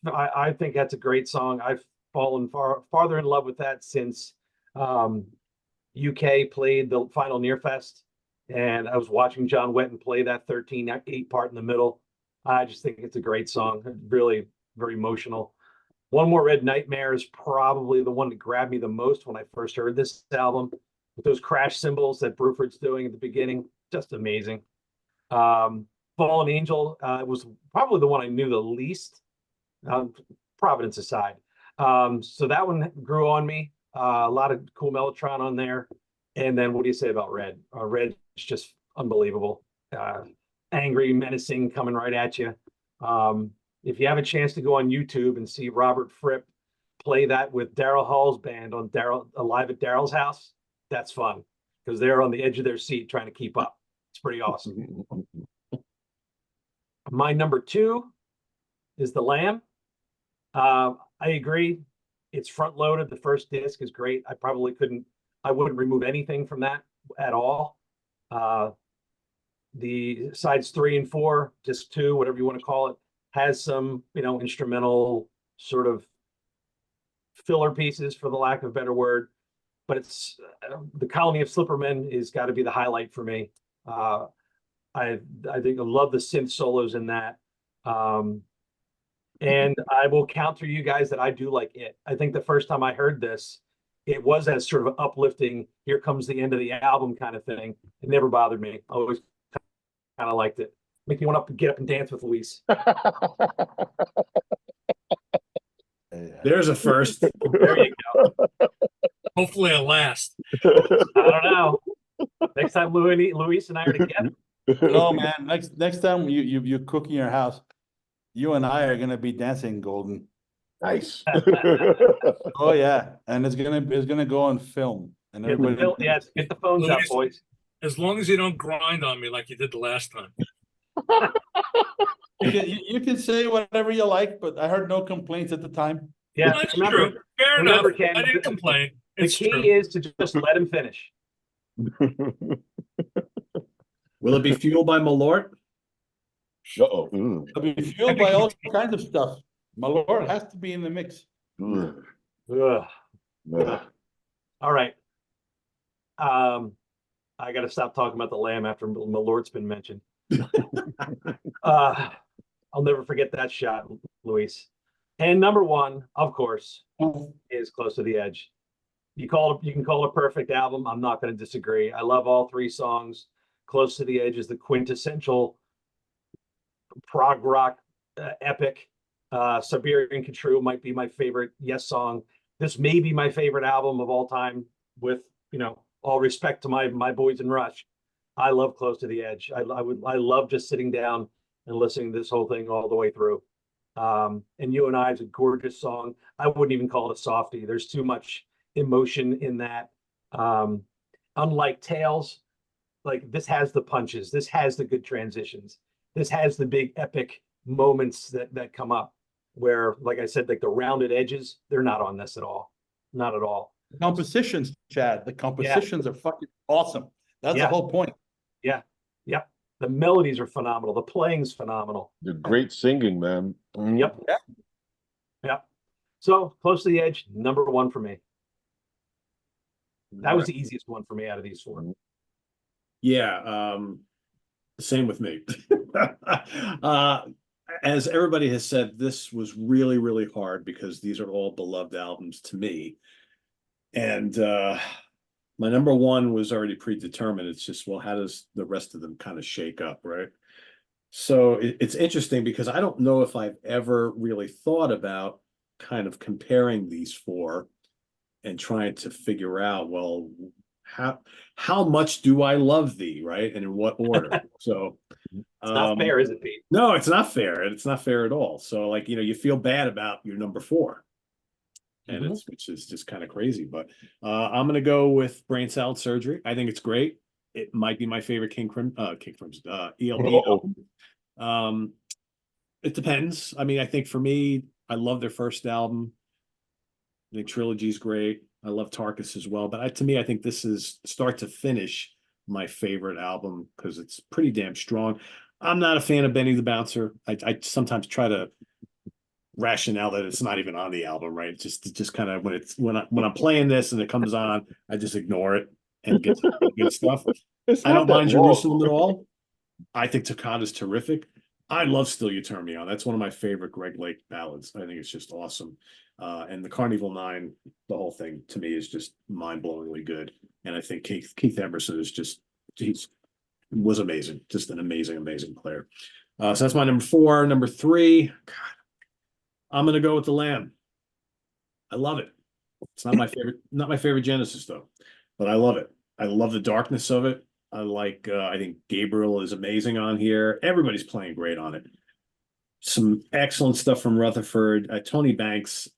I think that's a great song. I've fallen farther in love with that since UK played the final Near Fest, and I was watching John Wetton play that 13/8 part in the middle. I just think it's a great song. Really very emotional. One More Red Nightmare is probably the one that grabbed me the most when I first heard this album, with those crash cymbals that Bruford's doing at the beginning. Just amazing. Fallen Angel was probably the one I knew the least, Providence aside. So that one grew on me. A lot of cool Mellotron on there. And then what do you say about Red? Red's just unbelievable. Angry, menacing, coming right at you. If you have a chance to go on YouTube and see Robert Fripp play that with Daryl Hall's band on Live at Daryl's house, that's fun, because they're on the edge of their seat trying to keep up. It's pretty awesome. My number 2 is The Lamb. I agree. It's front loaded. The first disc is great. I wouldn't remove anything from that at all. The sides 3 and 4, disc 2, whatever you want to call it, has some, instrumental sort of filler pieces, for the lack of a better word. But it's the Colony of Slippermen is got to be the highlight for me. I think I love the synth solos in that. And I will counter you guys that I do like it. I think the first time I heard this, it was as sort of uplifting, here comes the end of the album kind of thing. It never bothered me. I always kind of liked it. Make me want to get up and dance with Luis. There's a first. There you go. Hopefully it lasts. I don't know. Next time Luis and I are together. No, man, next time you cook in your house, you and I are gonna be dancing, Golden. Nice. Oh, yeah, and it's gonna go on film, and Get everybody. get the phones out, Luis. boys. As long as you don't grind on me like you did the last time. You can say whatever you like, but I heard no complaints at the time. Yeah, That's remember, true. Fair remember, enough. Ken, I didn't complain. the It's key true. is to just let him finish. Will it be fueled by Malort? Uh-oh. It'll be fueled by all kinds of stuff. My lord has to be in the mix. Ugh. Ugh. Ugh. All right. I got to stop talking about the lamb after Malort's been mentioned. I'll never forget that shot, Luis. And number one, of course, is Close to the Edge. You can call it a perfect album. I'm not going to disagree. I love all three songs. Close to the Edge is the quintessential prog rock epic. Siberian Control might be my favorite Yes song. This may be my favorite album of all time, with all respect to my boys in Rush. I love Close to the Edge. I love just sitting down and listening to this whole thing all the way through. And You and I is a gorgeous song. I wouldn't even call it a softie. There's too much emotion in that. Unlike Tales, like, this has the punches. This has the good transitions. This has the big epic moments that come up where, like I said, like the rounded edges, they're not on this at all. Not at all. Compositions, Chad. The compositions are fucking awesome. That's the whole point. Yeah. Yep. The melodies are phenomenal. The playing's phenomenal. The great singing, man. Yep. Yep. So Close to the Edge, number one for me. That was the easiest one for me out of these four. Yeah, same with me. As everybody has said, this was really, really hard because these are all beloved albums to me. And my number one was already predetermined. It's just, well, how does the rest of them kind of shake up, right? So it's interesting because I don't know if I've ever really thought about kind of comparing these four and trying to figure out, well, how much do I love thee, right? And in what order? So it's not fair, is it, Pete? No, it's not fair. It's not fair at all. So, like, you feel bad about your number four. And which is just kind of crazy. But I'm gonna go with Brain Salad Surgery. I think it's great. It might be my favorite King Crimson ELP album. It depends. I mean, I think for me, I love their first album. I think Trilogy's great. I love Tarkus as well. But to me, I think this is start to finish my favorite album because it's pretty damn strong. I'm not a fan of Benny the Bouncer. I sometimes try to rationale that it's not even on the album, right? Just kind of when I'm playing this and it comes on, I just ignore it and get the good stuff. I don't mind Jerusalem at all. I think Toccata's terrific. I love Still You Turn Me On. That's one of my favorite Greg Lake ballads. I think it's just awesome. And the Carnival 9, the whole thing to me is just mind-blowingly good. And I think Keith Emerson is was amazing. Just an amazing player. So that's my number four. Number three, God, I'm gonna go with The Lamb. I love it. It's not my favorite Genesis though, but I love it. I love the darkness of it. I think Gabriel is amazing on here. Everybody's playing great on it. Some excellent stuff from Rutherford. Tony Banks,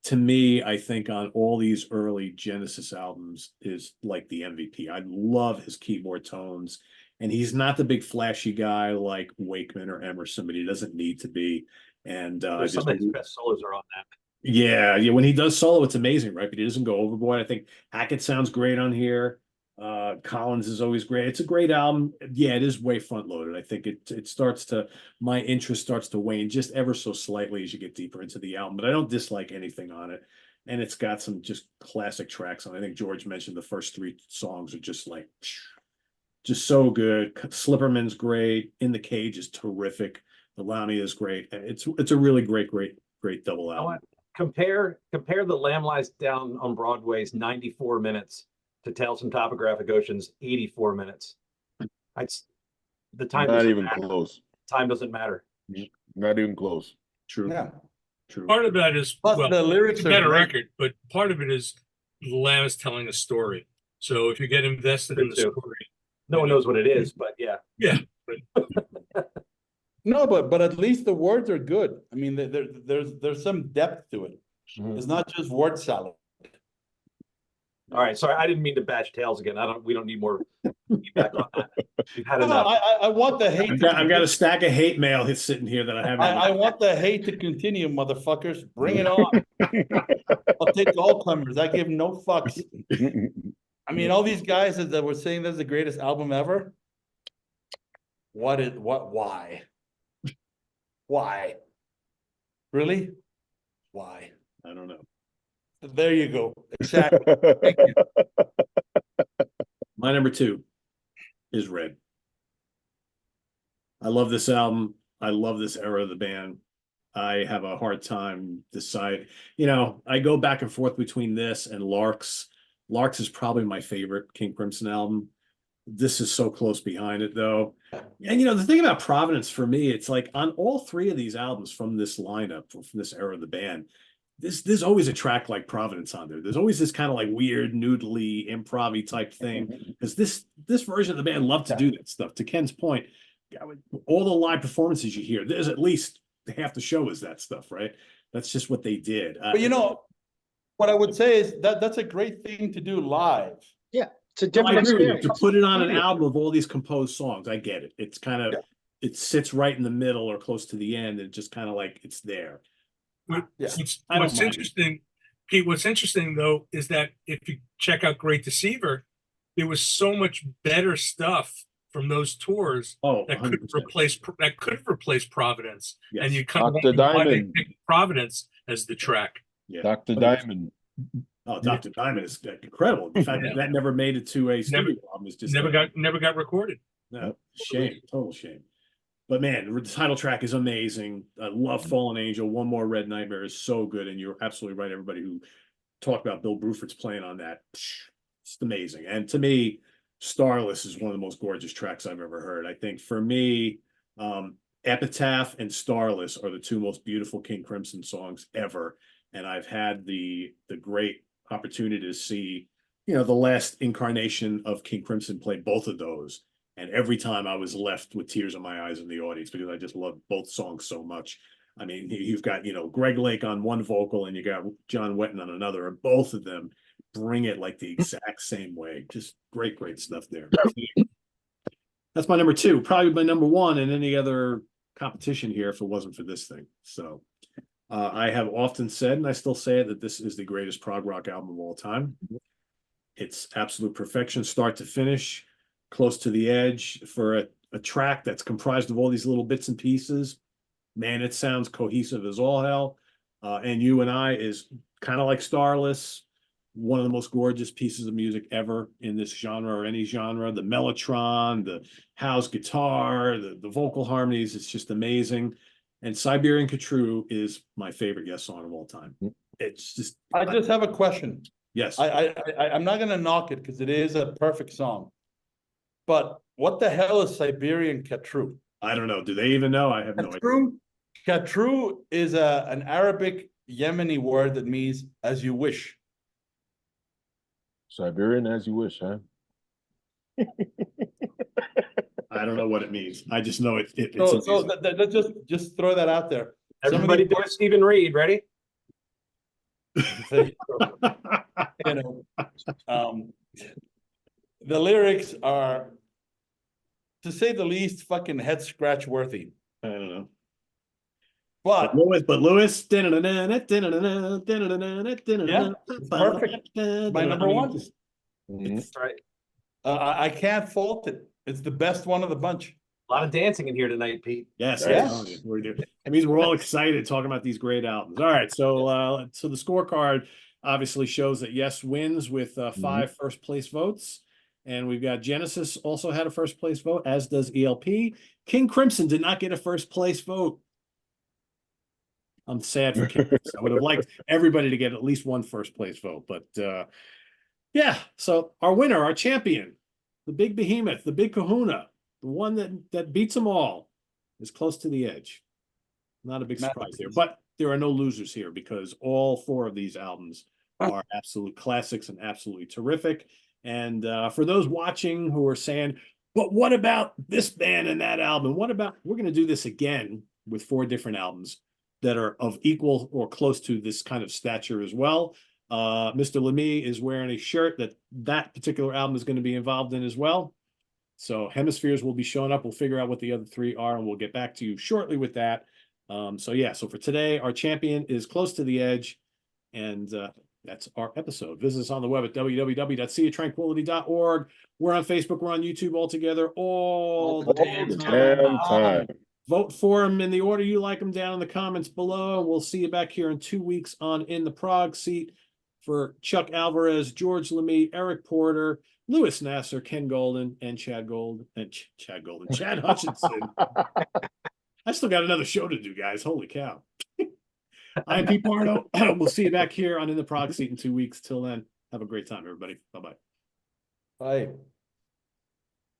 to me, I think on all these early Genesis albums is like the MVP. I love his keyboard tones. And he's not the big flashy guy like Wakeman or Emerson, but he doesn't need to be. And some of his best solos are on that. Yeah. When he does solo, it's amazing, right? But he doesn't go overboard. I think Hackett sounds great on here. Collins is always great. It's a great album. Yeah, it is way front loaded. I think my interest starts to wane just ever so slightly as you get deeper into the album, but I don't dislike anything on it. And it's got some just classic tracks on it. I think George mentioned the first three songs are just so good. Slipperman's great. In the Cage is terrific. The Lamia is great. It's a really great double You know album. what? Compare the Lamb Lies Down on Broadway's 94 minutes to Tales from Topographic Ocean's 84 minutes. The time Not doesn't even matter. close. Time doesn't matter. Not even close. True. Yeah. True. Part of that is, Plus well, the lyrics it's a are better great. record, but part of it is the Lamb is telling a story. So if you get invested in the True. story, No one knows what it is, but yeah. yeah. No, but at least the words are good. I mean, there's some depth to it. It's not just word salad. All right. Sorry, I didn't mean to bash Tales again. We don't need more feedback on that. We've had No, enough. I want the hate. I've got a stack of hate mail sitting here that I haven't. I want the hate to continue, motherfuckers. Bring it on. I'll take all comers. I give no fucks. I mean, all these guys that were saying this is the greatest album ever. Why? Why? Really? Why? I don't know. There you go. Exactly. Thank you. My number 2 is Red. I love this album. I love this era of the band. I have a hard time deciding. I go back and forth between this and Larks. Larks is probably my favorite King Crimson album. This is so close behind it, though. And the thing about Providence for me, it's like on all 3 of these albums from this lineup, from this era of the band, there's always a track like Providence on there. There's always this kind of like weird, noodly, improv-y type thing. Because this version of the band loved to do that stuff. To Ken's point, all the live performances you hear, there's at least half the show is that stuff, right? That's just what they did. But what I would say is that's a great thing to do live. Yeah, it's a different experience. To put it on an album of all these composed songs, I get it. It's kind of it sits right in the middle or close to the end, and just kind of like it's there. What's interesting, Pete, what's interesting though, is that if you check out Great Deceiver, there was so much better stuff from those tours that could have replaced Providence. Yes. And you kind of Dr. wonder why they Diamond. picked Providence as the track. Yeah. Dr. Diamond. Oh, Dr. Diamond is incredible. The fact that never made it to a studio album is just never got recorded. no shame, total shame. But man, the title track is amazing. I love Fallen Angel. One More Red Nightmare is so good, and you're absolutely right. Everybody who talked about Bill Bruford's playing on that, it's amazing. And to me, Starless is one of the most gorgeous tracks I've ever heard. I think for me, Epitaph and Starless are the 2 most beautiful King Crimson songs ever. And I've had the great opportunity to see, the last incarnation of King Crimson play both of those. And every time I was left with tears in my eyes in the audience because I just love both songs so much. I mean, you've got, Greg Lake on one vocal and you got John Wetton on another, and both of them bring it like the exact same way. Just great stuff there. That's my number 2, probably my number 1 in any other competition here if it wasn't for this thing. So I have often said, and I still say it, that this is the greatest prog rock album of all time. It's absolute perfection, start to finish, close to the edge for a track that's comprised of all these little bits and pieces. Man, it sounds cohesive as all hell. And You and I is kind of like Starless, one of the most gorgeous pieces of music ever in this genre or any genre. The mellotron, the house guitar, the vocal harmonies, it's just amazing. And Siberian Khatru is my favorite Yes song of all time. It's just I just have a question. Yes. I'm not gonna knock it because it is a perfect song. But what the hell is Siberian Khatru? I don't know. Do they even know? I have no idea. Khatru is an Arabic Yemeni word that means as you wish. Siberian as you wish, huh? I don't know what it means. I just know it's So let's just throw that out there. Everybody do a Stephen Reed. Ready? The lyrics are, to say the least, fucking head scratch worthy. I don't know. But Lewis, yeah, it's perfect. My number 1. That's right. I can't fault it. It's the best one of the bunch. A lot of dancing in here tonight, Pete. Yes, Yes. we're doing. It means we're all excited talking about these great albums. All right, so the scorecard obviously shows that Yes wins with 5 first place votes, And we've got Genesis also had a first place vote, as does ELP. King Crimson did not get a first place vote. I'm sad for King Crimson. I would have liked everybody to get at least one first place vote. But yeah, so our winner, our champion, the big behemoth, the big kahuna, the one that beats them all, is Close to the Edge. Not a big surprise there. But there are no losers here because all 4 of these albums are absolute classics and absolutely terrific. And for those watching who are saying, but what about this band and that album? What about, we're going to do this again with 4 different albums that are of equal or close to this kind of stature as well. Mr. Lamy is wearing a shirt that particular album is going to be involved in as well. So Hemispheres will be showing up. We'll figure out what the other 3 are, and we'll get back to you shortly with that. So for today, our champion is Close to the Edge, and that's our episode. Visit us on the web at www.seaoftranquility.org. We're on Facebook. We're on YouTube all together all the damn time. Vote for them in the order you like them down in the comments below. We'll see you back here in 2 weeks on In the Prog Seat for Chuck Alvarez, George Lamy, Eric Porter, Louis Nasser, Ken Golden, and Chad Hutchinson. I still got another show to do, guys. Holy cow. I'm Pete Barno. We'll see you back here on In the Prog Seat in 2 weeks. Till then, have a great time, everybody. Bye-bye. Bye.